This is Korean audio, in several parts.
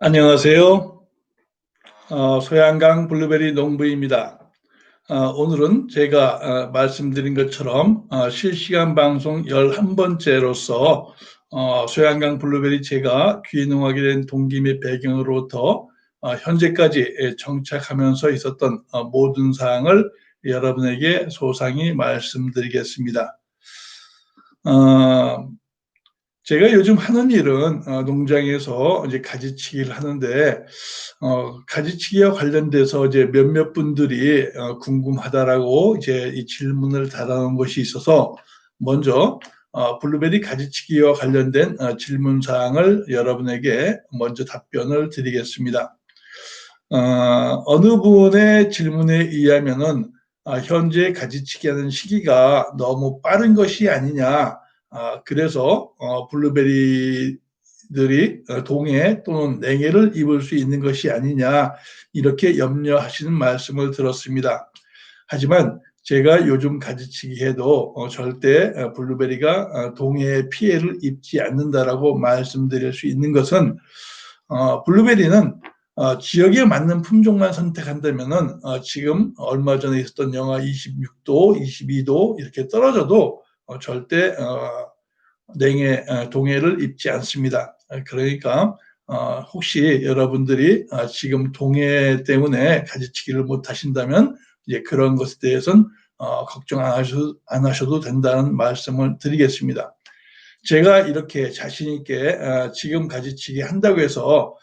안녕하세요. 소양강 블루베리 농부입니다. 오늘은 제가 말씀드린 것처럼 실시간 방송 11번째로서 소양강 블루베리 제가 귀농하게 된 동기 및 배경으로부터 현재까지 정착하면서 있었던 모든 사항을 여러분에게 소상히 말씀드리겠습니다. 제가 요즘 하는 일은 농장에서 이제 가지치기를 하는데 가지치기와 관련돼서 이제 몇몇 분들이 궁금하다라고 이제 이 질문을 달아놓은 것이 있어서 먼저 블루베리 가지치기와 관련된 질문 사항을 여러분에게 먼저 답변을 드리겠습니다. 어느 분의 질문에 의하면은 현재 가지치기하는 시기가 너무 빠른 것이 아니냐. 그래서 블루베리들이 동해 또는 냉해를 입을 수 있는 것이 아니냐 이렇게 염려하시는 말씀을 들었습니다. 하지만 제가 요즘 가지치기 해도 절대 블루베리가 동해의 피해를 입지 않는다라고 말씀드릴 수 있는 것은 블루베리는 지역에 맞는 품종만 선택한다면은 지금 얼마 전에 있었던 영하 26도, 22도 이렇게 떨어져도 절대 냉해, 동해를 입지 않습니다. 그러니까 혹시 여러분들이 지금 동해 때문에 가지치기를 못 하신다면 이제 그런 것에 대해서는 걱정 안 하셔도 된다는 말씀을 드리겠습니다. 제가 이렇게 자신 있게 지금 가지치기 한다고 해서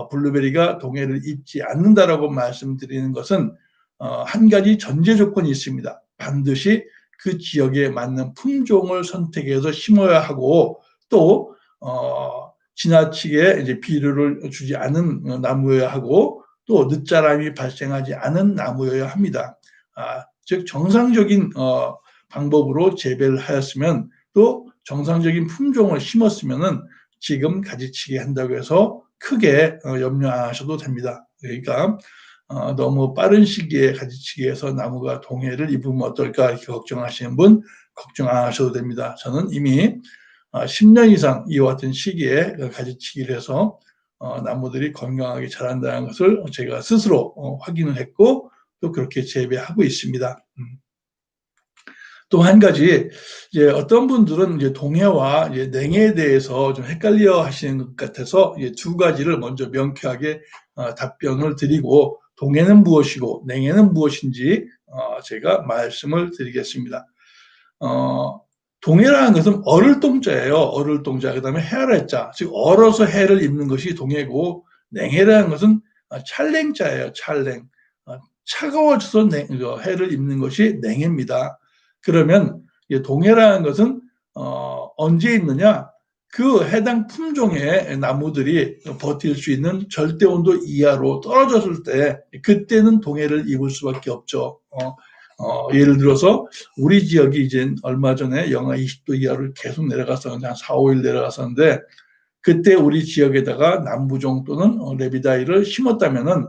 블루베리가 동해를 입지 않는다라고 말씀드리는 것은 한 가지 전제 조건이 있습니다. 반드시 그 지역에 맞는 품종을 선택해서 심어야 하고 또 지나치게 이제 비료를 주지 않은 나무여야 하고 또 늦자람이 발생하지 않은 나무여야 합니다. 즉 정상적인 방법으로 재배를 하였으면 또 정상적인 품종을 심었으면은 지금 가지치기 한다고 해서 크게 염려 안 하셔도 됩니다. 그러니까 너무 빠른 시기에 가지치기해서 나무가 동해를 입으면 어떨까 이렇게 걱정하시는 분 걱정 안 하셔도 됩니다. 저는 이미 10년 이상 이와 같은 시기에 가지치기를 해서 나무들이 건강하게 자란다는 것을 제가 스스로 확인을 했고 또 그렇게 재배하고 있습니다. 또 한 가지 이제 어떤 분들은 이제 동해와 이제 냉해에 대해서 좀 헷갈려 하시는 것 같아서 이제 두 가지를 먼저 명쾌하게 답변을 드리고 동해는 무엇이고 냉해는 무엇인지 제가 말씀을 드리겠습니다. 동해라는 것은 얼을 동자예요. 얼을 동자 그다음에 해아래 자, 즉 얼어서 해를 입는 것이 동해고 냉해라는 것은 찰냉자예요. 찰냉. 차가워져서 해를 입는 것이 냉해입니다. 그러면 동해라는 것은 언제 있느냐? 그 해당 품종의 나무들이 버틸 수 있는 절대 온도 이하로 떨어졌을 때 그때는 동해를 입을 수밖에 없죠. 예를 들어서 우리 지역이 이제 얼마 전에 영하 20도 이하를 계속 내려갔었는데 한 4, 5일 내려갔었는데 그때 우리 지역에다가 남부종 또는 레비다이를 심었다면은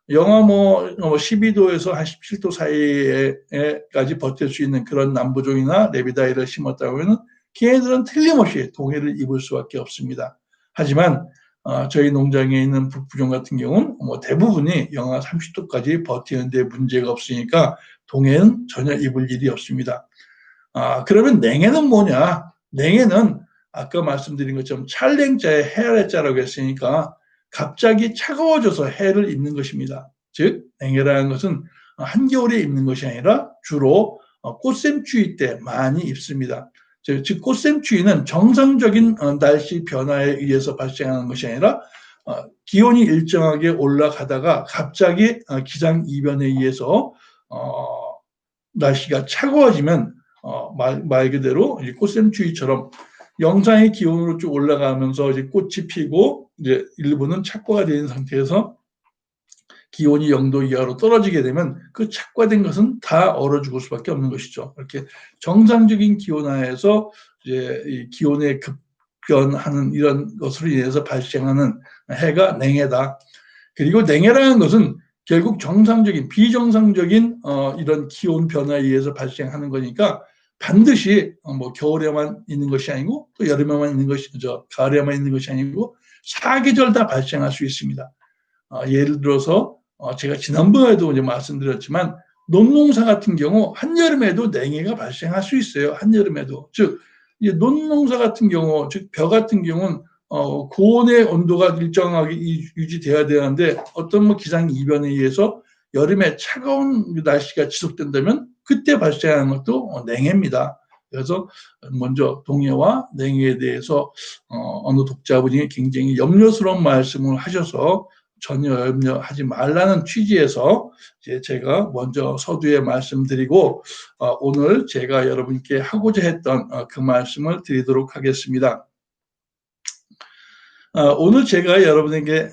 영하 12도에서 한 17도 사이에까지 버틸 수 있는 그런 남부종이나 레비다이를 심었다고 하면 걔네들은 틀림없이 동해를 입을 수밖에 없습니다. 하지만 저희 농장에 있는 북부종 같은 경우는 대부분이 영하 30도까지 버티는 데 문제가 없으니까 동해는 전혀 입을 일이 없습니다. 그러면 냉해는 뭐냐? 냉해는 아까 말씀드린 것처럼 찰냉자에 해아래자라고 했으니까 갑자기 차가워져서 해를 입는 것입니다. 즉 냉해라는 것은 한겨울에 입는 것이 아니라 주로 꽃샘추위 때 많이 입습니다. 즉 꽃샘추위는 정상적인 날씨 변화에 의해서 발생하는 것이 아니라 기온이 일정하게 올라가다가 갑자기 기상 이변에 의해서 날씨가 차가워지면 말 그대로 꽃샘추위처럼 영상의 기온으로 쭉 올라가면서 이제 꽃이 피고 이제 일부는 착과가 되는 상태에서 기온이 0도 이하로 떨어지게 되면 그 착과된 것은 다 얼어 죽을 수밖에 없는 것이죠. 이렇게 정상적인 기온 하에서 이제 이 기온의 급변하는 이런 것으로 인해서 발생하는 해가 냉해다. 그리고 냉해라는 것은 결국 정상적인 비정상적인 이런 기온 변화에 의해서 발생하는 거니까 반드시 뭐 겨울에만 있는 것이 아니고 또 여름에만 있는 것이 가을에만 있는 것이 아니고 사계절 다 발생할 수 있습니다. 예를 들어서 제가 지난번에도 이제 말씀드렸지만 논농사 같은 경우 한여름에도 냉해가 발생할 수 있어요. 한여름에도. 즉 이제 논농사 같은 경우, 즉 벼 같은 경우는 고온의 온도가 일정하게 유지돼야 되는데 어떤 뭐 기상 이변에 의해서 여름에 차가운 날씨가 지속된다면 그때 발생하는 것도 냉해입니다. 그래서 먼저 동해와 냉해에 대해서 어느 독자분이 굉장히 염려스러운 말씀을 하셔서 전혀 염려하지 말라는 취지에서 이제 제가 먼저 서두에 말씀드리고 오늘 제가 여러분께 하고자 했던 그 말씀을 드리도록 하겠습니다. 오늘 제가 여러분에게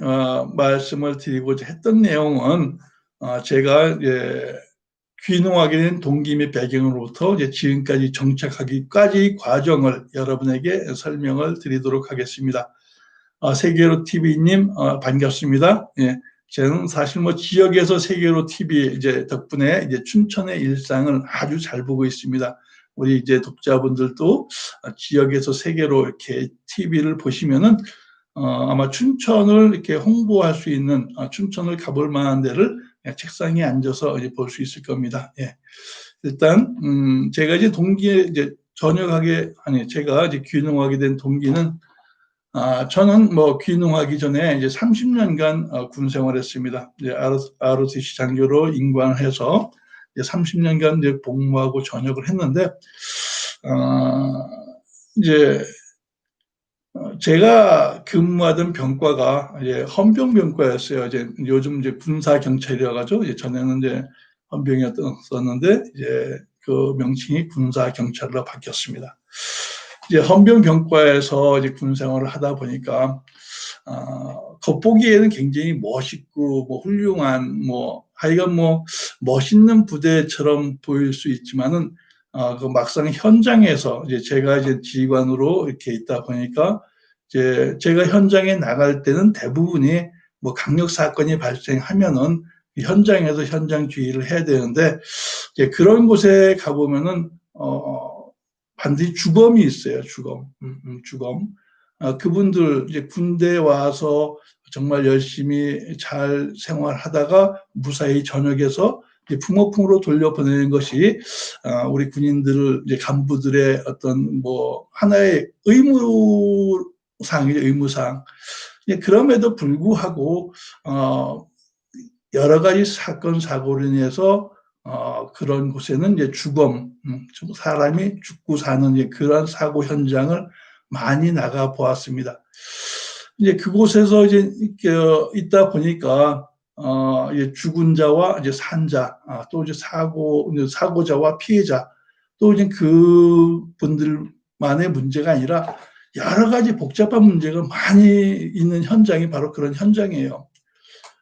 말씀을 드리고자 했던 내용은 제가 귀농하게 된 동기 및 배경으로부터 이제 지금까지 정착하기까지 과정을 여러분에게 설명을 드리도록 하겠습니다. 세계로 TV님 반갑습니다. 예, 저는 사실 뭐 지역에서 세계로 TV 이제 덕분에 이제 춘천의 일상을 아주 잘 보고 있습니다. 우리 이제 독자분들도 지역에서 세계로 이렇게 TV를 보시면은 아마 춘천을 이렇게 홍보할 수 있는 춘천을 가볼 만한 데를 책상에 앉아서 이제 볼 수 있을 겁니다. 예. 일단 제가 이제 동기에 이제 제가 이제 귀농하게 된 동기는 저는 뭐 귀농하기 전에 이제 30년간 군 생활했습니다. 이제 ROTC 장교로 임관해서 이제 30년간 이제 복무하고 전역을 했는데 이제 제가 근무하던 병과가 이제 헌병병과였어요. 이제 요즘 이제 군사 경찰이라 가지고 이제 전에는 이제 헌병이었었는데 이제 그 명칭이 군사 경찰로 바뀌었습니다. 이제 헌병병과에서 이제 군 생활을 하다 보니까 겉보기에는 굉장히 멋있고 뭐 훌륭한 뭐 하여간 뭐 멋있는 부대처럼 보일 수 있지만은 그 막상 현장에서 이제 제가 이제 지휘관으로 이렇게 있다 보니까 이제 제가 현장에 나갈 때는 대부분이 뭐 강력 사건이 발생하면은 현장에서 현장 주의를 해야 되는데 이제 그런 곳에 가보면은 반드시 주검이 있어요. 주검. 그분들 이제 군대에 와서 정말 열심히 잘 생활하다가 무사히 전역에서 부모풍으로 돌려보내는 것이 우리 군인들을 이제 간부들의 어떤 뭐 하나의 의무사항이죠. 의무사항. 그럼에도 불구하고 여러 가지 사건 사고로 인해서 그런 곳에는 이제 주검, 사람이 죽고 사는 이제 그런 사고 현장을 많이 나가 보았습니다. 이제 그곳에서 이제 있다 보니까 이제 죽은 자와 이제 산자, 또 이제 사고자와 피해자, 또 이제 그분들만의 문제가 아니라 여러 가지 복잡한 문제가 많이 있는 현장이 바로 그런 현장이에요.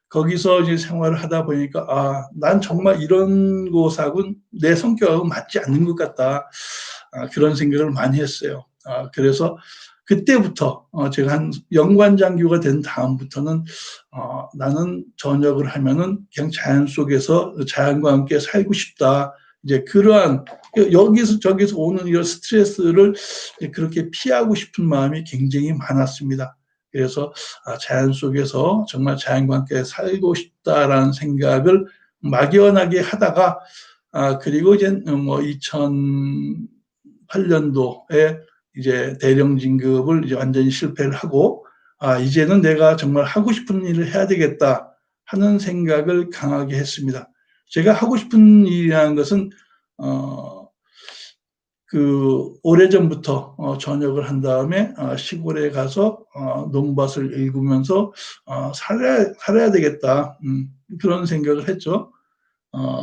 거기서 이제 생활을 하다 보니까 난 정말 이런 곳하고는 내 성격하고 맞지 않는 것 같다. 그런 생각을 많이 했어요. 그래서 그때부터 제가 한 영관장교가 된 다음부터는 나는 전역을 하면은 그냥 자연 속에서 자연과 함께 살고 싶다. 이제 그러한 여기서 저기서 오는 이런 스트레스를 그렇게 피하고 싶은 마음이 굉장히 많았습니다. 그래서 자연 속에서 정말 자연과 함께 살고 싶다라는 생각을 막연하게 하다가 그리고 이제 뭐 2008년도에 이제 대령 진급을 이제 완전히 실패를 하고 이제는 내가 정말 하고 싶은 일을 해야 되겠다 하는 생각을 강하게 했습니다. 제가 하고 싶은 일이라는 것은 오래전부터 전역을 한 다음에 시골에 가서 논밭을 일구면서 살아야 되겠다. 그런 생각을 했죠.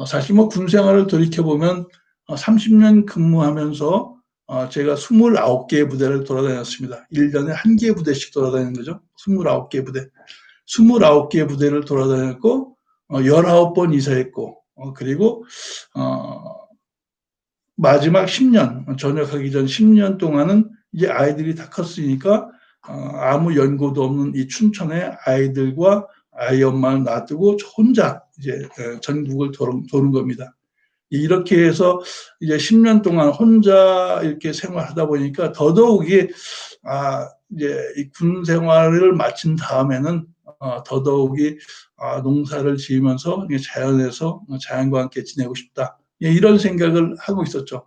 사실 뭐 군 생활을 돌이켜보면 30년 근무하면서 제가 29개의 부대를 돌아다녔습니다. 1년에 1개 부대씩 돌아다니는 거죠. 29개 부대. 29개의 부대를 돌아다녔고 19번 이사했고 그리고 마지막 10년, 전역하기 전 10년 동안은 이제 아이들이 다 컸으니까 아무 연고도 없는 이 춘천의 아이들과 아이 엄마를 놔두고 혼자 이제 전국을 도는 겁니다. 이렇게 해서 이제 10년 동안 혼자 이렇게 생활하다 보니까 더더욱이 이제 이 군 생활을 마친 다음에는 더더욱이 농사를 지으면서 자연에서 자연과 함께 지내고 싶다. 예, 이런 생각을 하고 있었죠.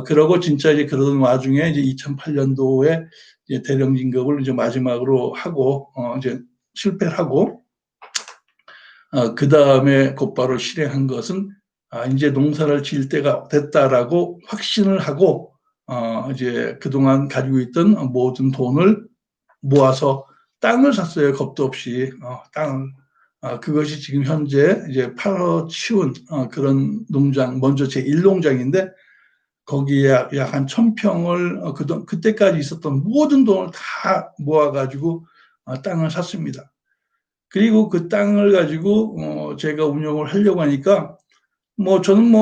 그러고 진짜 이제 그러던 와중에 이제 2008년도에 이제 대령 진급을 이제 마지막으로 하고 이제 실패를 하고 그 다음에 곧바로 실행한 것은 이제 농사를 지을 때가 됐다라고 확신을 하고 이제 그동안 가지고 있던 모든 돈을 모아서 땅을 샀어요. 겁도 없이 땅을. 그것이 지금 현재 이제 팔아 치운 그런 농장, 먼저 제 1농장인데 거기에 약 한 1000평을 그때까지 있었던 모든 돈을 다 모아가지고 땅을 샀습니다. 그리고 그 땅을 가지고 제가 운영을 하려고 하니까 뭐 저는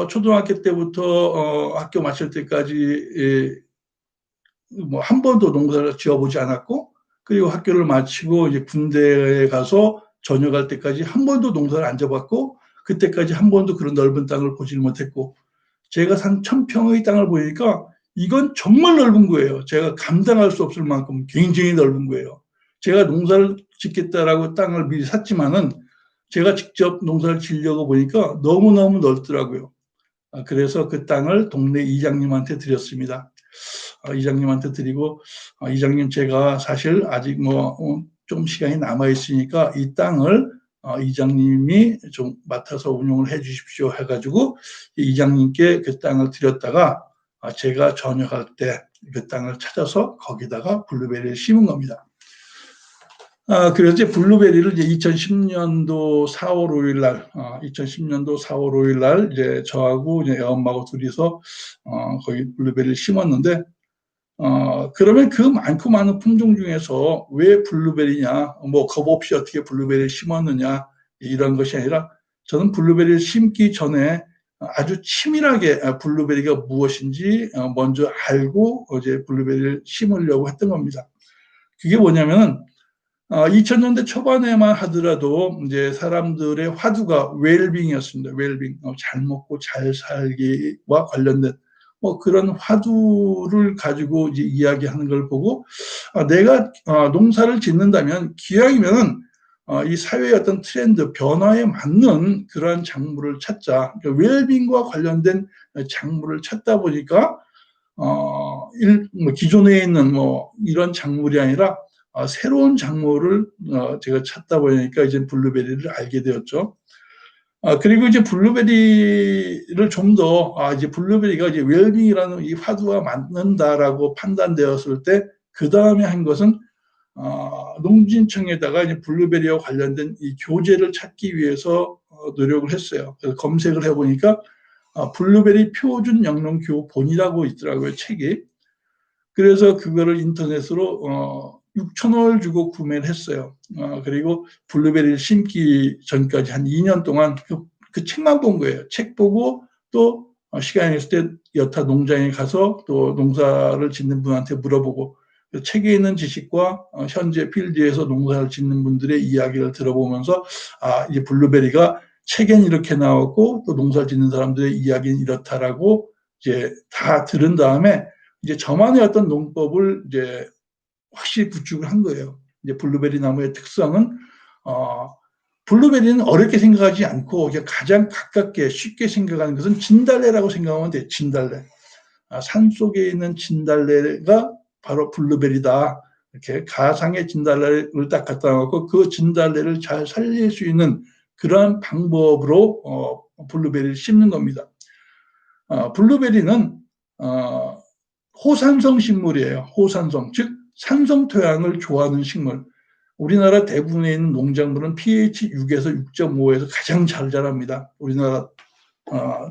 초등학교 때부터 학교 마칠 때까지 뭐 한 번도 농사를 지어보지 않았고, 그리고 학교를 마치고 이제 군대에 가서 전역할 때까지 한 번도 농사를 안 져봤고, 그때까지 한 번도 그런 넓은 땅을 보질 못했고, 제가 산 1000평의 땅을 보니까 이건 정말 넓은 거예요. 제가 감당할 수 없을 만큼 굉장히 넓은 거예요. 제가 농사를 짓겠다라고 땅을 미리 샀지만은 제가 직접 농사를 지려고 보니까 너무너무 넓더라고요. 그래서 그 땅을 동네 이장님한테 드렸습니다. 이장님한테 드리고, 이장님 제가 사실 아직 좀 시간이 남아 있으니까 이 땅을 이장님이 좀 맡아서 운영을 해 주십시오 해가지고 이장님께 그 땅을 드렸다가 제가 전역할 때 그 땅을 찾아서 거기다가 블루베리를 심은 겁니다. 그래서 이제 블루베리를 이제 2010년도 4월 5일 날, 2010년도 4월 5일 날 이제 저하고 이제 엄마하고 둘이서 거기 블루베리를 심었는데, 그러면 그 많고 많은 품종 중에서 왜 블루베리냐, 뭐 겁 없이 어떻게 블루베리를 심었느냐, 이런 것이 아니라 저는 블루베리를 심기 전에 아주 치밀하게 블루베리가 무엇인지 먼저 알고 이제 블루베리를 심으려고 했던 겁니다. 그게 뭐냐면은 2000년대 초반에만 하더라도 이제 사람들의 화두가 웰빙이었습니다. 웰빙, 잘 먹고 잘 살기와 관련된 그런 화두를 가지고 이제 이야기하는 걸 보고 내가 농사를 짓는다면 기왕이면은 이 사회의 어떤 트렌드 변화에 맞는 그러한 작물을 찾자. 그러니까 웰빙과 관련된 작물을 찾다 보니까 기존에 있는 이런 작물이 아니라 새로운 작물을 제가 찾다 보니까 이제 블루베리를 알게 되었죠. 그리고 이제 블루베리를 좀 더 이제 블루베리가 이제 웰빙이라는 이 화두와 맞는다라고 판단되었을 때 그 다음에 한 것은 농진청에다가 이제 블루베리와 관련된 이 교재를 찾기 위해서 노력을 했어요. 그래서 검색을 해보니까 블루베리 표준 영농교본이라고 있더라고요, 책이. 그래서 그거를 인터넷으로 6,000원을 주고 구매를 했어요. 그리고 블루베리를 심기 전까지 한 2년 동안 그 책만 본 거예요. 책 보고 또 시간이 있을 때 여타 농장에 가서 또 농사를 짓는 분한테 물어보고 그 책에 있는 지식과 현재 필드에서 농사를 짓는 분들의 이야기를 들어보면서 이제 블루베리가 책엔 이렇게 나왔고 또 농사 짓는 사람들의 이야기는 이렇다라고 이제 다 들은 다음에 이제 저만의 어떤 농법을 이제 확실히 구축을 한 거예요. 이제 블루베리 나무의 특성은 블루베리는 어렵게 생각하지 않고 가장 가깝게 쉽게 생각하는 것은 진달래라고 생각하면 돼요. 진달래. 산 속에 있는 진달래가 바로 블루베리다. 이렇게 가상의 진달래를 딱 갖다 놓고 그 진달래를 잘 살릴 수 있는 그러한 방법으로 블루베리를 심는 겁니다. 블루베리는 호산성 식물이에요. 호산성, 즉 산성 토양을 좋아하는 식물. 우리나라 대부분에 있는 농작물은 pH 6에서 6.5에서 가장 잘 자랍니다. 우리나라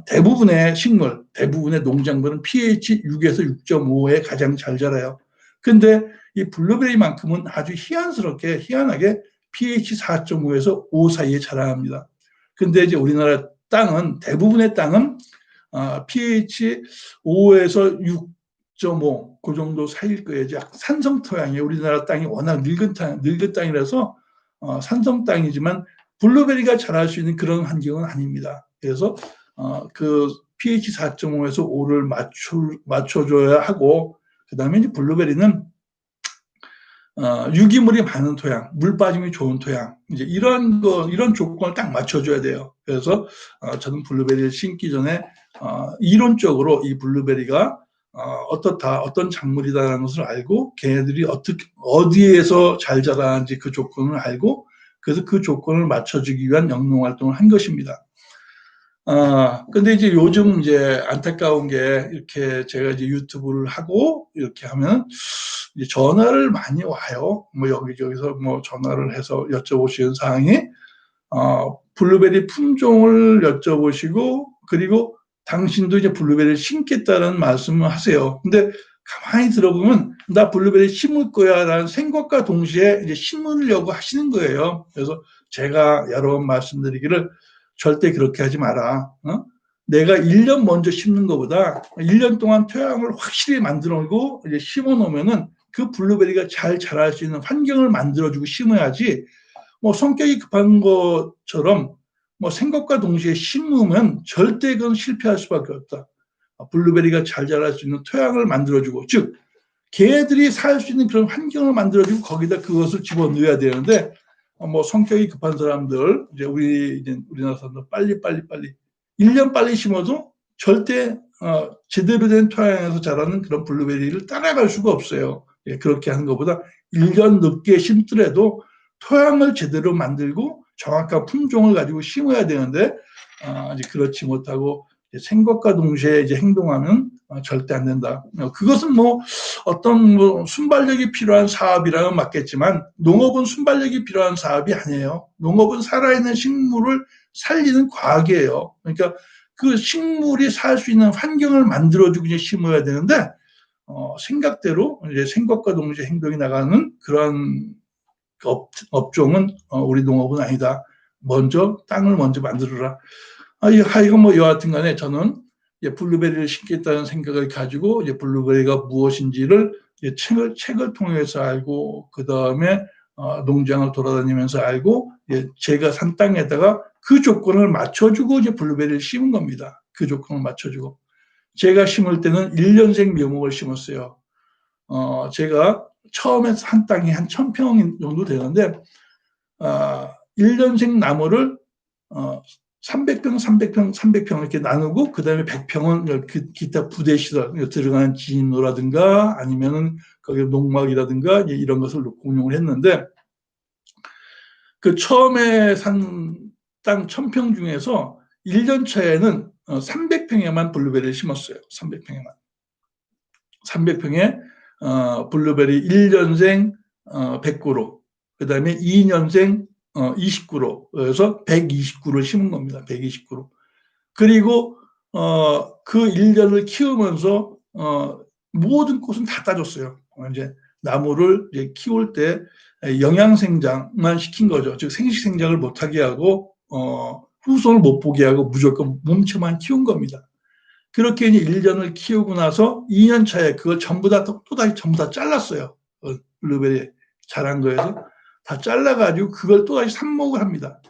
대부분의 식물, 대부분의 농작물은 pH 6에서 6.5에 가장 잘 자라요. 근데 이 블루베리만큼은 아주 희한하게 pH 4.5에서 5 사이에 자라납니다. 근데 이제 우리나라 땅은, 대부분의 땅은 pH 5에서 6.5, 그 정도 사이일 거예요. 산성 토양이에요. 우리나라 땅이 워낙 늙은 땅이라서 산성 땅이지만 블루베리가 자랄 수 있는 그런 환경은 아닙니다. 그래서 그 pH 4.5에서 5를 맞춰줘야 하고, 그 다음에 이제 블루베리는 유기물이 많은 토양, 물 빠짐이 좋은 토양, 이제 이런 조건을 딱 맞춰줘야 돼요. 그래서 저는 블루베리를 심기 전에 이론적으로 이 블루베리가 어떻다, 어떤 작물이다라는 것을 알고 걔네들이 어디에서 잘 자라는지 그 조건을 알고 그래서 그 조건을 맞춰주기 위한 영농 활동을 한 것입니다. 근데 이제 요즘 이제 안타까운 게 이렇게 제가 이제 유튜브를 하고 이렇게 하면 이제 전화를 많이 와요. 뭐 여기저기서 뭐 전화를 해서 여쭤보시는 사항이 블루베리 품종을 여쭤보시고 그리고 당신도 이제 블루베리를 심겠다는 말씀을 하세요. 근데 가만히 들어보면 나 블루베리 심을 거야라는 생각과 동시에 이제 심으려고 하시는 거예요. 그래서 제가 여러 번 말씀드리기를 절대 그렇게 하지 마라. 내가 1년 먼저 심는 것보다 1년 동안 토양을 확실히 만들어 놓고 이제 심어 놓으면은 그 블루베리가 잘 자랄 수 있는 환경을 만들어주고 심어야지 뭐 성격이 급한 것처럼 뭐 생각과 동시에 심으면 절대 그건 실패할 수밖에 없다. 블루베리가 잘 자랄 수 있는 토양을 만들어주고, 즉 개들이 살 수 있는 그런 환경을 만들어주고 거기다 그것을 집어넣어야 되는데 뭐 성격이 급한 사람들, 이제 우리나라 사람들 빨리 1년 빨리 심어도 절대 제대로 된 토양에서 자라는 그런 블루베리를 따라갈 수가 없어요. 예, 그렇게 하는 것보다 1년 늦게 심더라도 토양을 제대로 만들고 정확한 품종을 가지고 심어야 되는데 이제 그렇지 못하고 생각과 동시에 이제 행동하면 절대 안 된다. 그것은 뭐 어떤 뭐 순발력이 필요한 사업이라면 맞겠지만 농업은 순발력이 필요한 사업이 아니에요. 농업은 살아있는 식물을 살리는 과학이에요. 그러니까 그 식물이 살 수 있는 환경을 만들어주고 이제 심어야 되는데 생각대로 이제 생각과 동시에 행동이 나가는 그런 업종은 우리 농업은 아니다. 먼저 땅을 먼저 만들어라. 하여간 뭐 여하튼 간에 저는 블루베리를 심겠다는 생각을 가지고 이제 블루베리가 무엇인지를 이제 책을 통해서 알고 그 다음에 농장을 돌아다니면서 알고 제가 산 땅에다가 그 조건을 맞춰주고 이제 블루베리를 심은 겁니다. 그 조건을 맞춰주고 제가 심을 때는 1년생 묘목을 심었어요. 제가 처음에 산 땅이 한 1000평 정도 되는데 1년생 나무를 300평, 300평, 300평 이렇게 나누고 그다음에 100평은 기타 부대 시설 들어가는 진로라든가 아니면은 거기 농막이라든가 이런 것을 공용을 했는데 그 처음에 산 땅 1000평 중에서 1년 차에는 300평에만 블루베리를 심었어요. 300평에만. 300평에 블루베리 1년생 100그루, 그다음에 2년생 29로, 그래서 129를 심은 겁니다. 129로. 그리고 그 1년을 키우면서 모든 꽃은 다 따줬어요. 이제 나무를 이제 키울 때 영양 생장만 시킨 거죠. 즉 생식 생장을 못하게 하고 후손을 못 보게 하고 무조건 몸체만 키운 겁니다. 그렇게 이제 1년을 키우고 나서 2년 차에 그걸 전부 다 또다시 전부 다 잘랐어요. 블루베리 자란 거에서 다 잘라가지고 그걸 또다시 삽목을 합니다.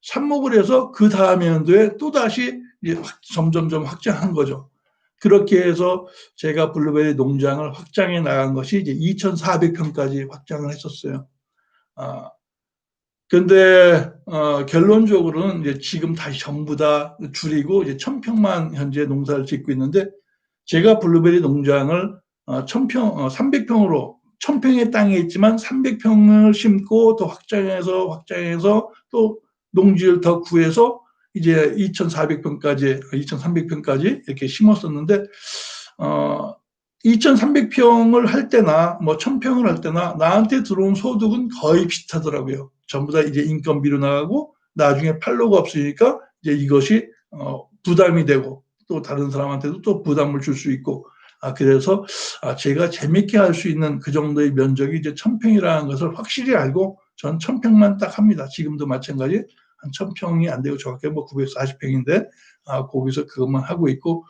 삽목을 해서 그 다음 연도에 또다시 점점점 확장한 거죠. 그렇게 해서 제가 블루베리 농장을 확장해 나간 것이 이제 2,400평까지 확장을 했었어요. 근데 결론적으로는 이제 지금 다시 전부 다 줄이고 이제 1000평만 현재 농사를 짓고 있는데 제가 블루베리 농장을 300평으로 1000평의 땅에 있지만 300평을 심고 또 확장해서 또 농지를 더 구해서 이제 2,300평까지 이렇게 심었었는데 2,300평을 할 때나 뭐 1,000평을 할 때나 나한테 들어온 소득은 거의 비슷하더라고요. 전부 다 이제 인건비로 나가고 나중에 팔로가 없으니까 이제 이것이 부담이 되고 또 다른 사람한테도 또 부담을 줄 수 있고 그래서 제가 재밌게 할 수 있는 그 정도의 면적이 이제 1,000평이라는 것을 확실히 알고 전 1,000평만 딱 합니다. 지금도 마찬가지 한 1,000평이 안 되고 정확히 뭐 940평인데 거기서 그것만 하고 있고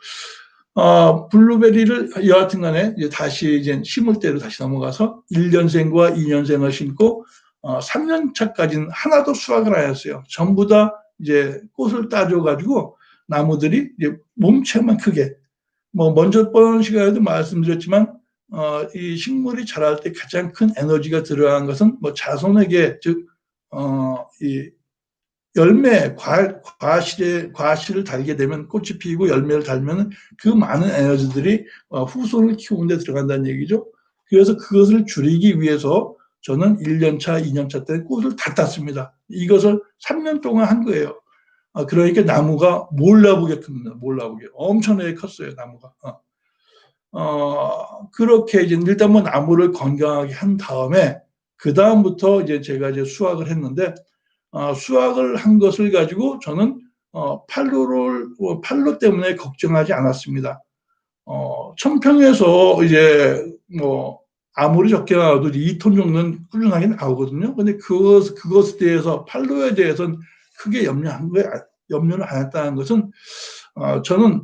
블루베리를 여하튼 간에 다시 이제 심을 때로 다시 넘어가서 1년생과 2년생을 심고 3년 차까지는 하나도 수확을 안 했어요. 전부 다 이제 꽃을 따줘가지고 나무들이 이제 몸체만 크게 뭐 먼저 번 시간에도 말씀드렸지만 이 식물이 자랄 때 가장 큰 에너지가 들어간 것은 뭐 자손에게, 즉, 이 열매, 과실을 달게 되면 꽃이 피고 열매를 달면 그 많은 에너지들이 후손을 키우는 데 들어간다는 얘기죠. 그래서 그것을 줄이기 위해서 저는 1년 차, 2년 차 때 꽃을 다 땄습니다. 이것을 3년 동안 한 거예요. 그러니까 나무가 몰라보게 큽니다. 몰라보게. 엄청나게 컸어요, 나무가. 그렇게 이제 일단 뭐 나무를 건강하게 한 다음에 그 다음부터 이제 제가 이제 수확을 했는데, 수확을 한 것을 가지고 저는 판로 때문에 걱정하지 않았습니다. 천평에서 이제 뭐 아무리 적게 나와도 2톤 정도는 꾸준하게 나오거든요. 근데 그것에 대해서 판로에 대해서는 크게 염려를 안 했다는 것은, 저는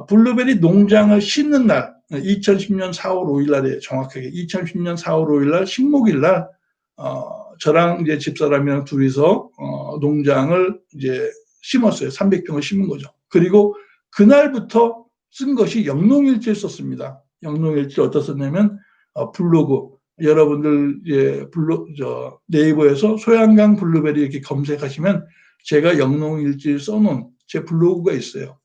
블루베리 농장을 심는 날, 2010년 4월 5일 날에 정확하게 2010년 4월 5일 날 식목일 날, 저랑 이제 집사람이랑 둘이서 농장을 이제 심었어요. 300평을 심은 거죠. 그리고 그날부터 쓴 것이 영농일지를 썼습니다. 영농일지 어디다 썼냐면 블로그, 여러분들 네이버에서 소양강 블루베리 이렇게 검색하시면 제가 영농일지 써놓은 제 블로그가 있어요.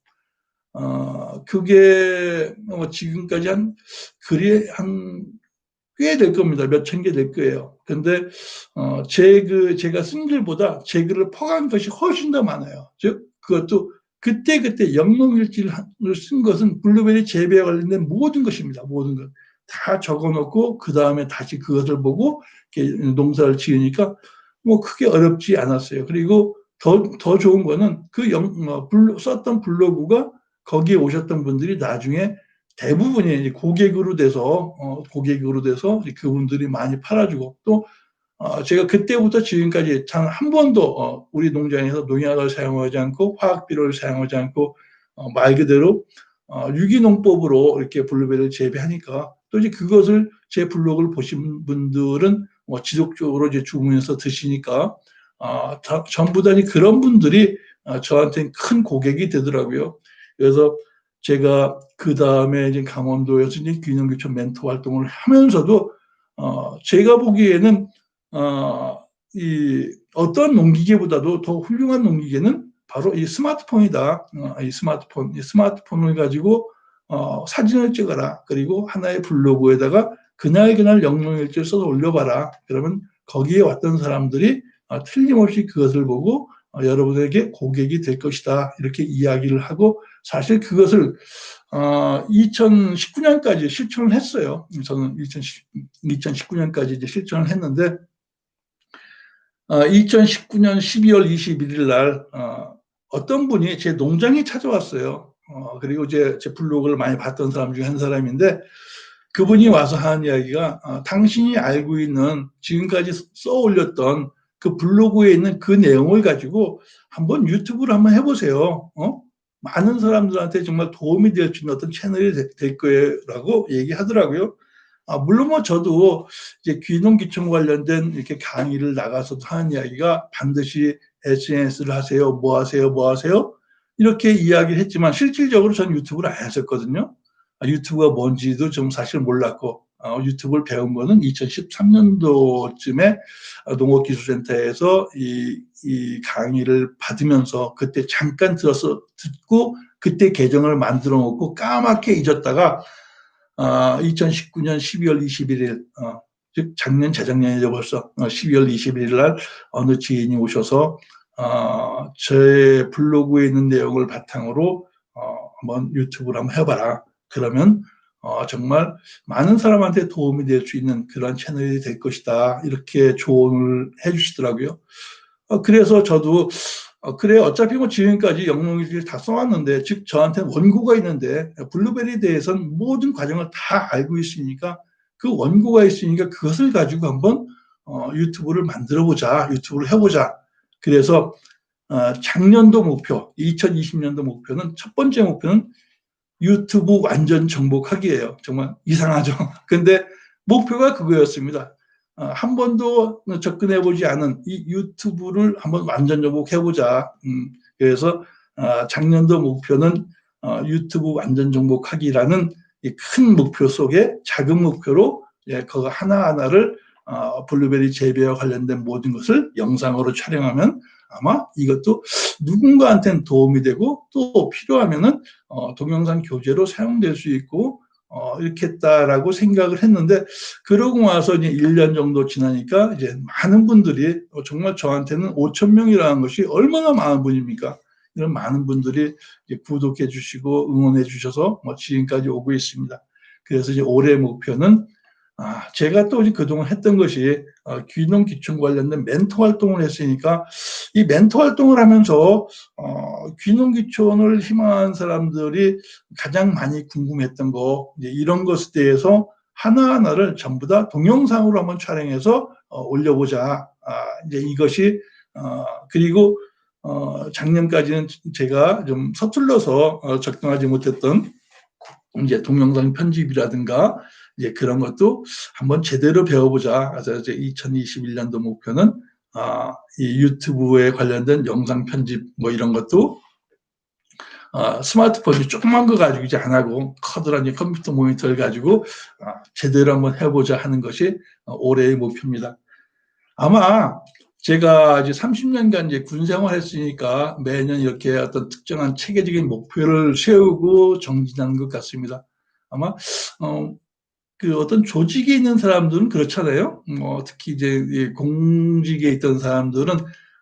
그게 지금까지 글이 꽤 될 겁니다. 몇 천 개 될 거예요. 근데 제가 쓴 글보다 제 글을 퍼간 것이 훨씬 더 많아요. 즉 그것도 그때 영농일지를 쓴 것은 블루베리 재배와 관련된 모든 것입니다. 모든 것 다 적어놓고 그 다음에 다시 그것을 보고 농사를 지으니까 뭐 크게 어렵지 않았어요. 그리고 더 좋은 거는 썼던 블로그가 거기에 오셨던 분들이 나중에 대부분이 이제 고객으로 돼서 그분들이 많이 팔아주고, 또 제가 그때부터 지금까지 단 한 번도 우리 농장에서 농약을 사용하지 않고 화학비료를 사용하지 않고 말 그대로 유기농법으로 이렇게 블루베리를 재배하니까, 또 이제 그것을 제 블로그를 보신 분들은 지속적으로 이제 주문해서 드시니까 전부 다 그런 분들이 저한테는 큰 고객이 되더라고요. 그래서 제가 그 다음에 이제 강원도에서 이제 균형교촌 멘토 활동을 하면서도 제가 보기에는 이 어떤 농기계보다도 더 훌륭한 농기계는 바로 이 스마트폰이다. 이 스마트폰을 가지고 사진을 찍어라. 그리고 하나의 블로그에다가 그날 영농일지를 써서 올려봐라. 그러면 거기에 왔던 사람들이 틀림없이 그것을 보고 여러분에게 고객이 될 것이다. 이렇게 이야기를 하고, 사실 그것을 2019년까지 실천을 했어요. 저는 2019년까지 이제 실천을 했는데, 2019년 12월 21일 날 어떤 분이 제 농장에 찾아왔어요. 그리고 제 블로그를 많이 봤던 사람 중에 한 사람인데, 그분이 와서 하는 이야기가 당신이 알고 있는 지금까지 써 올렸던 그 블로그에 있는 그 내용을 가지고 한번 유튜브를 한번 해보세요. 많은 사람들한테 정말 도움이 될 수 있는 어떤 채널이 될 거예요라고 얘기하더라고요. 물론 뭐 저도 이제 귀농귀촌 관련된 이렇게 강의를 나가서도 하는 이야기가 반드시 SNS를 하세요, 뭐 하세요 이렇게 이야기를 했지만, 실질적으로 저는 유튜브를 안 했었거든요. 유튜브가 뭔지도 좀 사실 몰랐고, 유튜브를 배운 거는 2013년도쯤에 농업기술센터에서 이 강의를 받으면서 그때 잠깐 듣고 그때 계정을 만들어 놓고 까맣게 잊었다가 2019년 12월 21일, 즉 작년 재작년이죠 벌써. 12월 21일 날 어느 지인이 오셔서 제 블로그에 있는 내용을 바탕으로 한번 유튜브를 한번 해봐라. 그러면 정말 많은 사람한테 도움이 될 수 있는 그런 채널이 될 것이다. 이렇게 조언을 해주시더라고요. 그래서 저도 그래 어차피 뭐 지금까지 영농일지를 다 써왔는데, 즉 저한테 원고가 있는데 블루베리에 대해서는 모든 과정을 다 알고 있으니까, 그 원고가 있으니까 그것을 가지고 한번 유튜브를 만들어보자, 유튜브를 해보자. 그래서 작년도 목표, 2020년도 목표는, 첫 번째 목표는 유튜브 완전 정복하기예요. 정말 이상하죠. 근데 목표가 그거였습니다. 한 번도 접근해보지 않은 이 유튜브를 한번 완전 정복해보자. 그래서 작년도 목표는 유튜브 완전 정복하기라는 이 큰 목표 속에 작은 목표로 그거 하나하나를 블루베리 재배와 관련된 모든 것을 영상으로 촬영하면 아마 이것도 누군가한테는 도움이 되고 또 필요하면은 동영상 교재로 사용될 수 있고 이렇게 했다라고 생각을 했는데 그러고 와서 이제 1년 정도 지나니까 이제 많은 분들이 정말 저한테는 5,000명이라는 것이 얼마나 많은 분입니까? 이런 많은 분들이 이제 구독해 주시고 응원해 주셔서 지금까지 오고 있습니다. 그래서 이제 올해 목표는 제가 또 그동안 했던 것이 귀농 귀촌 관련된 멘토 활동을 했으니까 이 멘토 활동을 하면서 귀농 귀촌을 희망하는 사람들이 가장 많이 궁금했던 거 이런 것에 대해서 하나하나를 전부 다 동영상으로 한번 촬영해서 올려보자. 이제 이것이 그리고 작년까지는 제가 좀 서툴러서 적당하지 못했던 이제 동영상 편집이라든가 이제 그런 것도 한번 제대로 배워보자. 그래서 이제 2021년도 목표는 이 유튜브에 관련된 영상 편집 뭐 이런 것도 스마트폰이 조그만 거 가지고 이제 안 하고 커다란 컴퓨터 모니터를 가지고 제대로 한번 해보자 하는 것이 올해의 목표입니다. 아마 제가 이제 30년간 이제 군 생활했으니까 매년 이렇게 어떤 특정한 체계적인 목표를 세우고 정진하는 것 같습니다. 아마 그 어떤 조직에 있는 사람들은 그렇잖아요. 특히 이제 공직에 있던 사람들은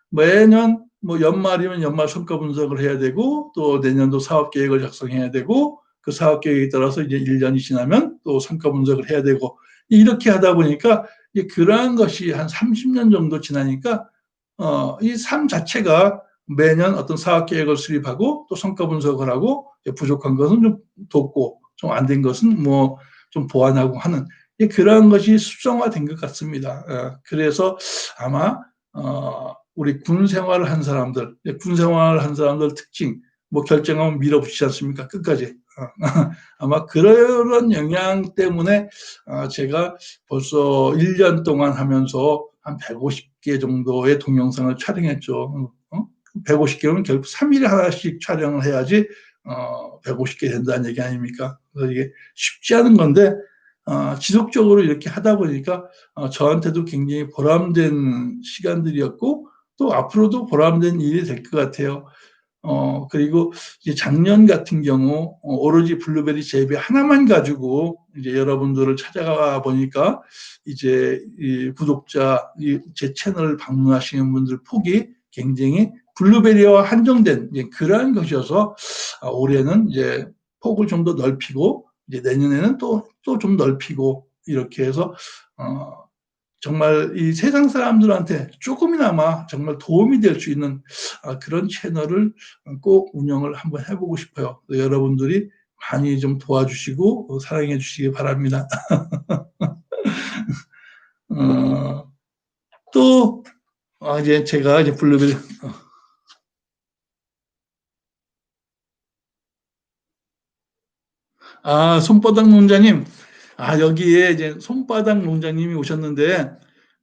매년 뭐 연말이면 연말 성과 분석을 해야 되고 또 내년도 사업 계획을 작성해야 되고 그 사업 계획에 따라서 이제 1년이 지나면 또 성과 분석을 해야 되고 이렇게 하다 보니까 그러한 것이 한 30년 정도 지나니까 이 삶 자체가 매년 어떤 사업 계획을 수립하고 또 성과 분석을 하고 부족한 것은 좀 돕고 좀 안 된 것은 뭐 좀 보완하고 하는 그런 것이 수정화된 것 같습니다. 그래서 아마 우리 군 생활을 한 사람들, 군 생활을 한 사람들 특징, 뭐 결정하면 밀어붙이지 않습니까? 끝까지. 아마 그런 영향 때문에 제가 벌써 1년 동안 하면서 한 150개 정도의 동영상을 촬영했죠. 150개면 결국 3일에 하나씩 촬영을 해야지 150개 된다는 얘기 아닙니까? 그래서 이게 쉽지 않은 건데 지속적으로 이렇게 하다 보니까 저한테도 굉장히 보람된 시간들이었고 또 앞으로도 보람된 일이 될 것 같아요. 그리고 이제 작년 같은 경우 오로지 블루베리 재배 하나만 가지고 이제 여러분들을 찾아가 보니까 이제 이 구독자, 제 채널을 방문하시는 분들 폭이 굉장히 블루베리와 한정된 그러한 것이어서 올해는 이제 폭을 좀 더 넓히고 이제 내년에는 또 좀 넓히고 이렇게 해서 정말 이 세상 사람들한테 조금이나마 정말 도움이 될 수 있는 그런 채널을 꼭 운영을 한번 해보고 싶어요. 여러분들이 많이 좀 도와주시고 사랑해 주시기 바랍니다. 또 이제 제가 이제 블루베리 손바닥 농장님, 여기에 이제 손바닥 농장님이 오셨는데,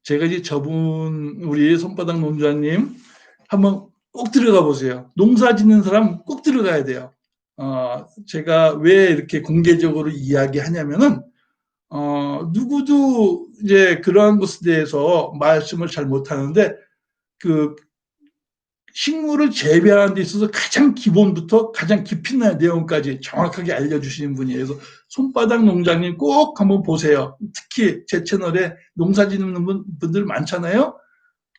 제가 이제 저분, 우리 손바닥 농장님, 한번 꼭 들어가 보세요. 농사 짓는 사람 꼭 들어가야 돼요. 제가 왜 이렇게 공개적으로 이야기하냐면은, 누구도 이제 그러한 것에 대해서 말씀을 잘 못하는데, 그 식물을 재배하는 데 있어서 가장 기본부터 가장 깊이 있는 내용까지 정확하게 알려주시는 분이에요. 그래서 손바닥 농장님 꼭 한번 보세요. 특히 제 채널에 농사 짓는 분들 많잖아요.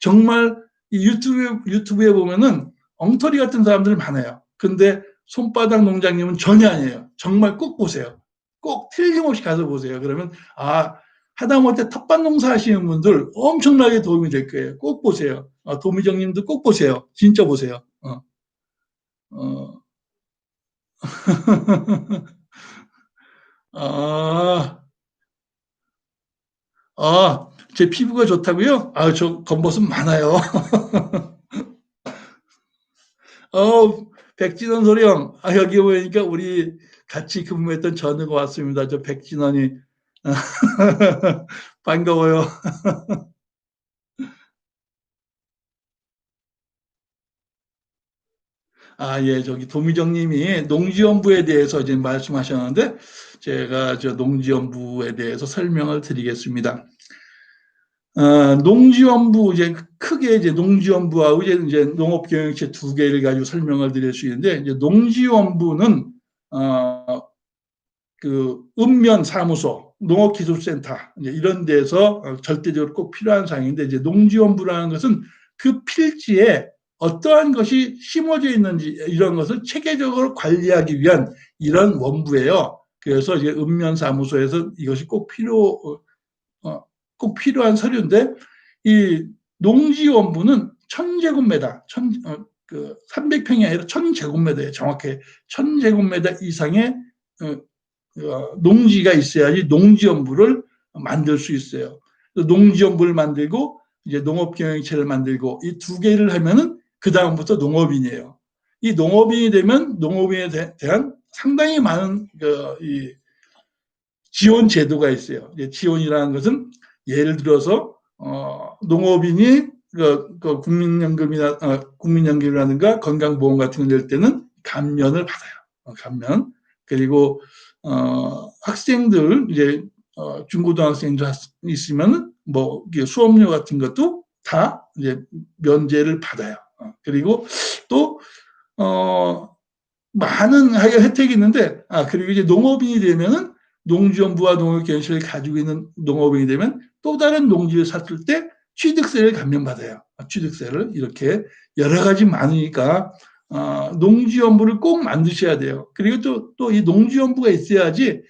정말 이 유튜브에 보면은 엉터리 같은 사람들 많아요. 근데 손바닥 농장님은 전혀 아니에요. 정말 꼭 보세요. 꼭 틀림없이 가서 보세요. 그러면 하다못해 텃밭 농사 하시는 분들 엄청나게 도움이 될 거예요. 꼭 보세요. 도미정님도 꼭 보세요. 진짜 보세요. 어. 아, 제 피부가 좋다고요? 저 겉모습 많아요. 백진원 소령, 여기 보니까 우리 같이 근무했던 전우가 왔습니다. 저 백진원이. 반가워요. 예, 저기 도미정님이 농지연부에 대해서 이제 말씀하셨는데, 제가 농지연부에 대해서 설명을 드리겠습니다. 농지연부 이제 크게 이제 농지연부하고 이제 농업경영체 두 개를 가지고 설명을 드릴 수 있는데, 이제 농지연부는 그 읍면사무소, 농업기술센터 이런 데서 절대적으로 꼭 필요한 사항인데, 이제 농지연부라는 것은 그 필지에 어떠한 것이 심어져 있는지 이런 것을 체계적으로 관리하기 위한 이런 원부예요. 그래서 이제 읍면사무소에서 이것이 꼭 필요한 서류인데, 이 농지원부는 1000제곱미터, 300평이 아니라 1000제곱미터예요. 정확히 1000제곱미터 이상의 농지가 있어야지 농지연부를 만들 수 있어요. 농지연부를 만들고 이제 농업경영체를 만들고 이 두 개를 하면은 그 다음부터 농업인이에요. 이 농업인이 되면 농업인에 대한 상당히 많은 이 지원 제도가 있어요. 지원이라는 것은 예를 들어서 농업인이 국민연금이라든가 건강보험 같은 걸 낼 때는 감면을 받아요. 감면. 그리고 학생들 이제 중고등학생도 있으면 뭐 수업료 같은 것도 다 이제 면제를 받아요. 그리고 또 많은 혜택이 있는데, 그리고 이제 농업인이 되면은 농지연부와 농업경영체를 가지고 있는 농업인이 되면 또 다른 농지를 샀을 때 취득세를 감면받아요. 취득세를. 이렇게 여러 가지 많으니까 농지연부를 꼭 만드셔야 돼요. 그리고 또 이 농지연부가 있어야지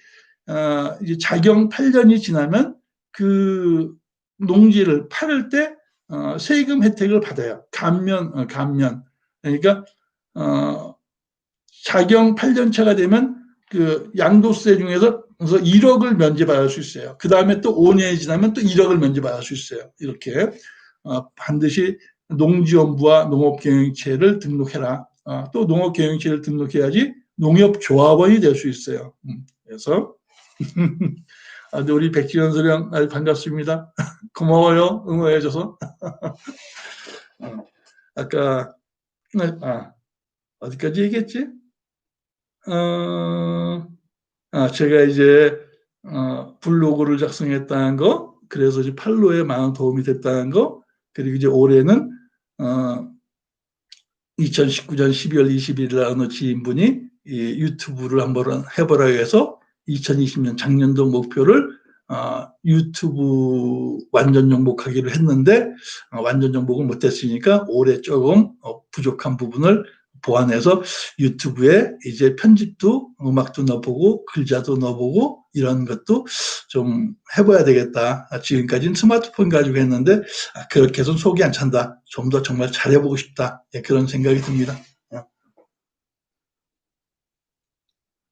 이제 자경 8년이 지나면 그 농지를 팔을 때 세금 혜택을 받아요. 감면. 그러니까 자경 8년 차가 되면 그 양도세 중에서 1억을 면제받을 수 있어요. 그 다음에 또 5년이 지나면 또 1억을 면제받을 수 있어요. 이렇게 반드시 농지연부와 농업경영체를 등록해라. 또 농업경영체를 등록해야지 농협조합원이 될 수 있어요. 그래서 우리 백지연 소령 아주 반갑습니다. 고마워요. 응원해줘서. 아까 어디까지 얘기했지? 제가 이제 블로그를 작성했다는 거, 그래서 이제 판로에 많은 도움이 됐다는 거, 그리고 이제 올해는 2019년 12월 21일 날 어느 지인분이 유튜브를 한번 해보라고 해서 2020년 작년도 목표를 유튜브 완전 정복하기로 했는데 완전 정복을 못했으니까 올해 조금 부족한 부분을 보완해서 유튜브에 이제 편집도 음악도 넣어보고 글자도 넣어보고 이런 것도 좀 해봐야 되겠다. 지금까지는 스마트폰 가지고 했는데 그렇게 해서는 속이 안 찬다. 좀 더 정말 잘해보고 싶다. 그런 생각이 듭니다.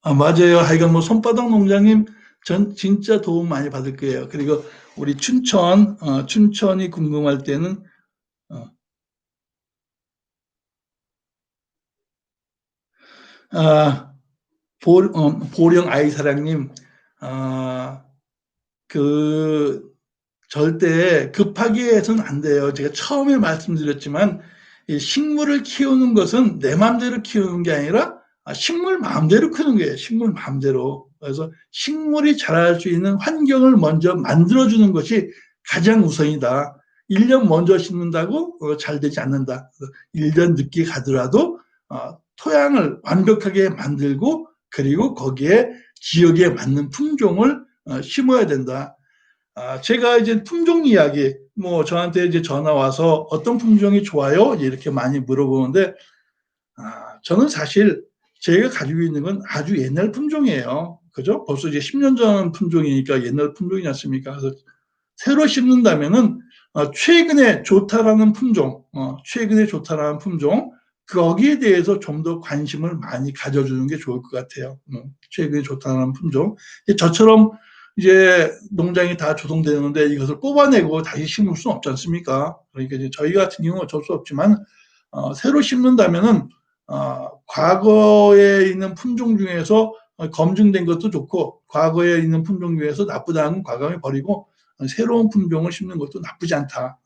맞아요. 하여간 뭐 손바닥 농장님 전 진짜 도움 많이 받을 거예요. 그리고 우리 춘천이 궁금할 때는 어, 아, 보령 아이사랑님, 그 절대 급하게 해서는 안 돼요. 제가 처음에 말씀드렸지만 이 식물을 키우는 것은 내 마음대로 키우는 게 아니라 식물 마음대로 크는 거예요. 식물 마음대로. 그래서 식물이 자랄 수 있는 환경을 먼저 만들어주는 것이 가장 우선이다. 1년 먼저 심는다고 잘 되지 않는다. 1년 늦게 가더라도 토양을 완벽하게 만들고 그리고 거기에 지역에 맞는 품종을 심어야 된다. 제가 이제 품종 이야기, 뭐 저한테 이제 전화 와서 어떤 품종이 좋아요? 이렇게 많이 물어보는데, 저는 사실 제가 가지고 있는 건 아주 옛날 품종이에요. 그죠? 벌써 이제 10년 전 품종이니까 옛날 품종이지 않습니까? 그래서 새로 심는다면은 최근에 좋다라는 품종, 거기에 대해서 좀 더 관심을 많이 가져주는 게 좋을 것 같아요. 최근에 좋다라는 품종. 저처럼 이제 농장이 다 조성되는데 이것을 뽑아내고 다시 심을 수는 없지 않습니까? 그러니까 이제 저희 같은 경우는 어쩔 수 없지만 새로 심는다면은 과거에 있는 품종 중에서 검증된 것도 좋고 과거에 있는 품종 중에서 나쁘다는 과감히 버리고 새로운 품종을 심는 것도 나쁘지 않다.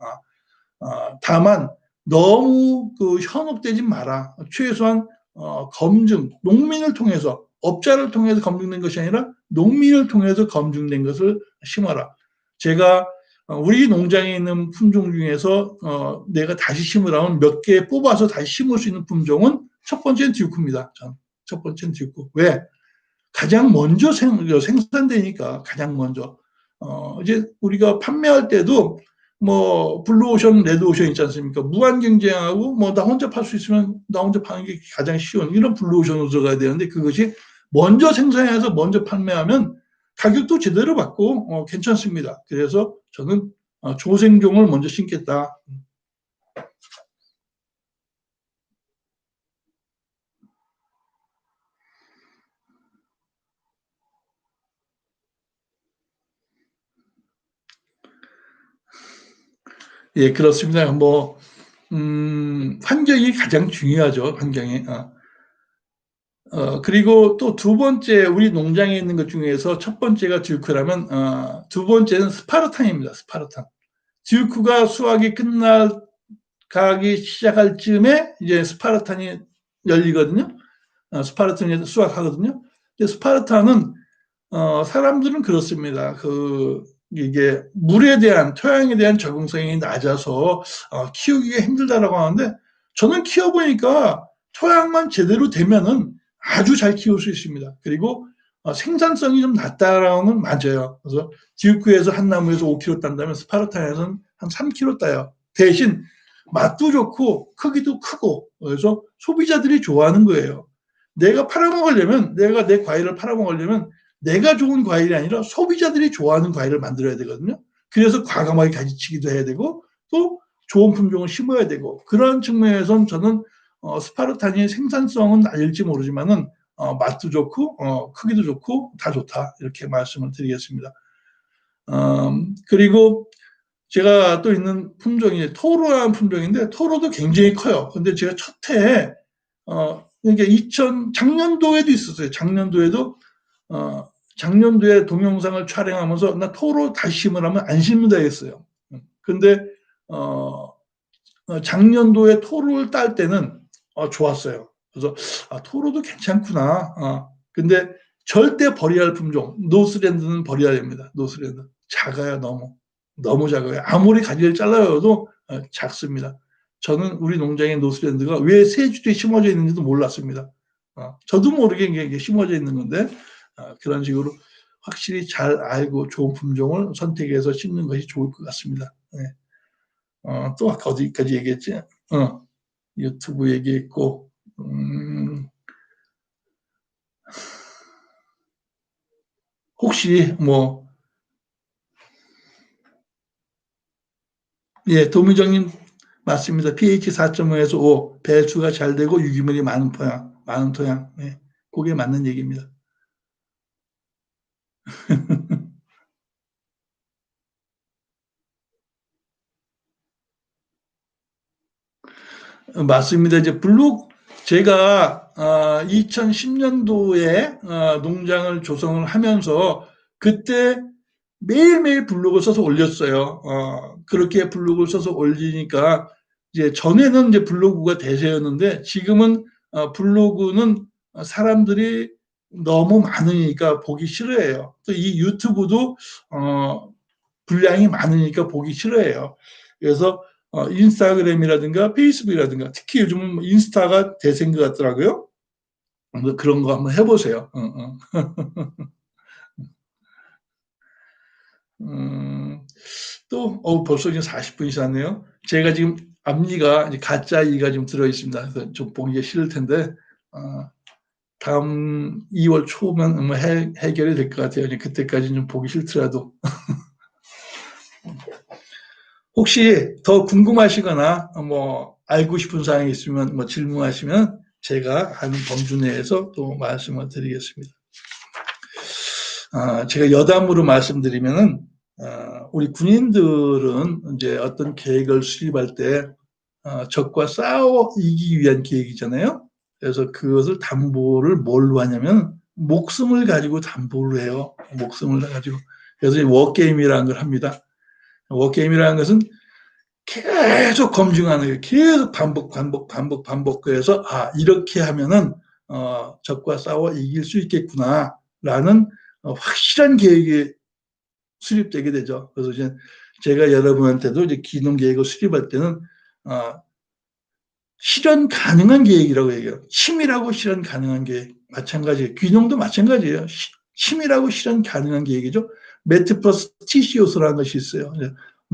다만 너무 현혹되지 마라. 최소한 검증, 농민을 통해서 업자를 통해서 검증된 것이 아니라 농민을 통해서 검증된 것을 심어라. 제가 우리 농장에 있는 품종 중에서 내가 다시 심으라면 몇 개 뽑아서 다시 심을 수 있는 품종은 첫 번째는 듀크입니다. 첫 번째는 듀크. 왜? 가장 먼저 생산되니까 가장 먼저. 이제 우리가 판매할 때도 뭐 블루오션, 레드오션 있지 않습니까? 무한 경쟁하고 뭐 나 혼자 팔 수 있으면 나 혼자 파는 게 가장 쉬운 이런 블루오션으로 들어가야 되는데 그것이 먼저 생산해서 먼저 판매하면 가격도 제대로 받고 괜찮습니다. 그래서 저는 조생종을 먼저 심겠다. 예, 그렇습니다. 뭐 환경이 가장 중요하죠. 환경이. 그리고 또 두 번째 우리 농장에 있는 것 중에서 첫 번째가 듀크라면 두 번째는 스파르탄입니다. 스파르탄. 듀크가 수확이 가기 시작할 즈음에 이제 스파르탄이 열리거든요. 스파르탄이 수확하거든요. 근데 스파르탄은 사람들은 그렇습니다. 이게 물에 대한 토양에 대한 적응성이 낮아서 키우기가 힘들다라고 하는데 저는 키워보니까 토양만 제대로 되면은 아주 잘 키울 수 있습니다. 그리고 생산성이 좀 낮다라는 건 맞아요. 그래서 듀크에서 한 나무에서 5kg 딴다면 스파르탄에서는 한 3kg 따요. 대신 맛도 좋고 크기도 크고 그래서 소비자들이 좋아하는 거예요. 내가 팔아먹으려면 내가 내 과일을 팔아먹으려면 내가 좋은 과일이 아니라 소비자들이 좋아하는 과일을 만들어야 되거든요. 그래서 과감하게 가지치기도 해야 되고 또 좋은 품종을 심어야 되고 그런 측면에서는 저는 스파르탄이 생산성은 낮을지 모르지만은 맛도 좋고 크기도 좋고 다 좋다 이렇게 말씀을 드리겠습니다. 그리고 제가 또 있는 품종이 토로라는 품종인데 토로도 굉장히 커요. 근데 제가 첫 해에 그러니까 작년도에도 있었어요. 작년도에 동영상을 촬영하면서 나 토로 다시 심으라면 안 심는다 했어요. 근데 작년도에 토로를 딸 때는 좋았어요. 그래서 토로도 괜찮구나. 근데 절대 버려야 할 품종 노스랜드는 버려야 됩니다. 노스랜드 작아요. 너무 작아요. 아무리 가지를 잘라도 작습니다. 저는 우리 농장의 노스랜드가 왜 세주에 심어져 있는지도 몰랐습니다. 저도 모르게 이게 심어져 있는 건데 그런 식으로 확실히 잘 알고 좋은 품종을 선택해서 심는 것이 좋을 것 같습니다. 네. 또 아까 어디까지 얘기했지? 유튜브 얘기했고 혹시 뭐 예, 도미정님 맞습니다. pH 4.5에서 5 배수가 잘 되고 유기물이 많은 토양. 예, 그게 맞는 얘기입니다. 맞습니다. 이제 제가 2010년도에 농장을 조성을 하면서 그때 매일매일 블로그 써서 올렸어요. 그렇게 블로그를 써서 올리니까 이제 전에는 이제 블로그가 대세였는데 지금은 블로그는 사람들이 너무 많으니까 보기 싫어해요. 또 이 유튜브도 분량이 많으니까 보기 싫어해요. 그래서 인스타그램이라든가 페이스북이라든가 특히 요즘은 뭐 인스타가 대세인 것 같더라고요. 그런 거 한번 해보세요. 또 벌써 지금 40분이 지났네요. 제가 지금 앞니가 이제 가짜 이가 좀 들어 있습니다. 그래서 좀 보기가 싫을 텐데 다음 2월 초면 뭐 해결이 될 것 같아요. 그때까지는 좀 보기 싫더라도 혹시 더 궁금하시거나 뭐 알고 싶은 사항이 있으면 뭐 질문하시면 제가 하는 범주 내에서 또 말씀을 드리겠습니다. 제가 여담으로 말씀드리면은 우리 군인들은 이제 어떤 계획을 수립할 때 적과 싸워 이기기 위한 계획이잖아요. 그래서 그것을 담보를 뭘로 하냐면 목숨을 가지고 담보를 해요. 목숨을 가지고. 그래서 워게임이라는 걸 합니다. 워게임이라는 것은 계속 검증하는 거예요. 계속 반복. 그래서 이렇게 하면은 적과 싸워 이길 수 있겠구나라는 확실한 계획이 수립되게 되죠. 그래서 이제 제가 여러분한테도 이제 귀농 계획을 수립할 때는 실현 가능한 계획이라고 얘기해요. 치밀하고 실현 가능한 계획. 마찬가지예요. 귀농도 마찬가지예요. 치밀하고 실현 가능한 계획이죠. MET 플러스 TC 요소라는 것이 있어요.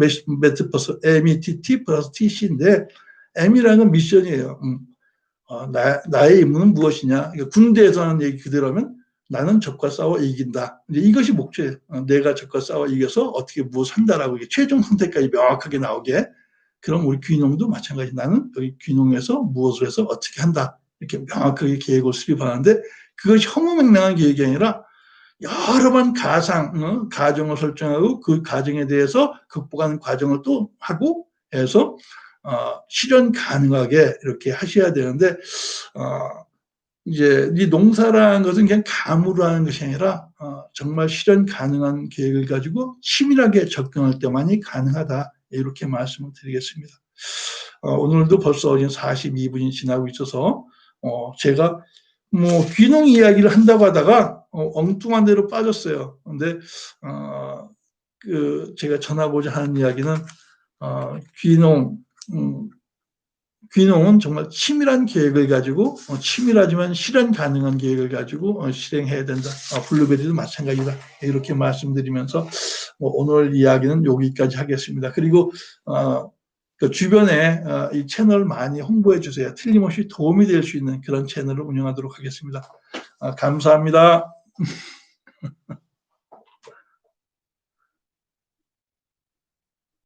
MET 플러스 METT 플러스 TC인데 M이라는 건 미션이에요. 나의 임무는 무엇이냐. 군대에서 하는 얘기 그대로 하면 나는 적과 싸워 이긴다. 이것이 목표예요. 내가 적과 싸워 이겨서 어떻게 무엇을 한다라고 최종 선택까지 명확하게 나오게. 그럼 우리 귀농도 마찬가지. 나는 여기 귀농에서 무엇을 해서 어떻게 한다. 이렇게 명확하게 계획을 수립하는데 그것이 허무맹랑한 계획이 아니라 여러 번 가정을 설정하고 그 가정에 대해서 극복하는 과정을 또 하고 해서 실현 가능하게 이렇게 하셔야 되는데 이제 이 농사라는 것은 그냥 감으로 하는 것이 아니라 정말 실현 가능한 계획을 가지고 치밀하게 접근할 때만이 가능하다. 이렇게 말씀을 드리겠습니다. 오늘도 벌써 이제 42분이 지나고 있어서 제가 뭐 귀농 이야기를 한다고 하다가 엉뚱한 데로 빠졌어요. 근데 제가 전하고자 하는 이야기는 귀농은 정말 치밀한 계획을 가지고 치밀하지만 실현 가능한 계획을 가지고 실행해야 된다. 블루베리도 마찬가지다. 이렇게 말씀드리면서 오늘 이야기는 여기까지 하겠습니다. 그리고 그 주변에 이 채널 많이 홍보해 주세요. 틀림없이 도움이 될 수 있는 그런 채널을 운영하도록 하겠습니다. 감사합니다.